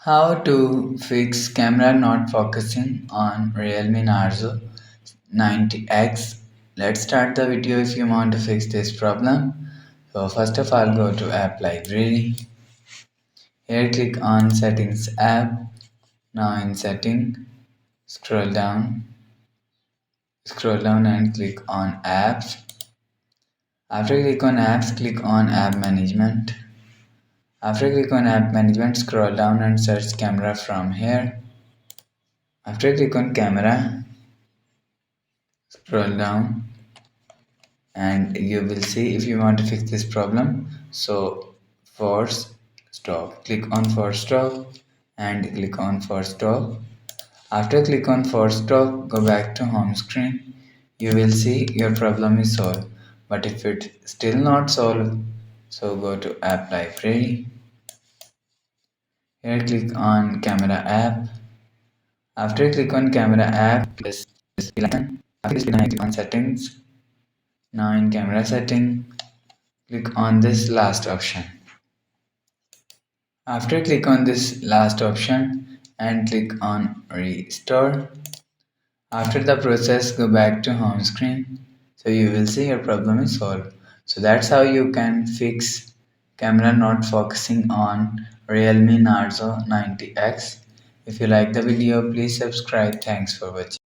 How to fix camera not focusing on Realme Narzo 90x. Let's start the video if you want to fix this problem. So first of all go to app library. Here click on settings app. Now in setting scroll down and click on apps. After click on apps, click on app management. After click on app management, scroll down and search camera from here. After click on camera, scroll down and you will see if you want to fix this problem. So force stop, click on force stop and click on force stop. After click on force stop, go back to home screen. You will see your problem is solved. But if it's still not solved, so go to app library. Here click on camera app. After click on camera app, press this icon. After this icon, click on settings. Now in camera setting, click on this last option. After click on this last option and click on restore. After the process, go back to home screen. So you will see your problem is solved. So that's how you can fix camera not focusing on Realme Narzo 90x. If you like the video, please subscribe. Thanks for watching.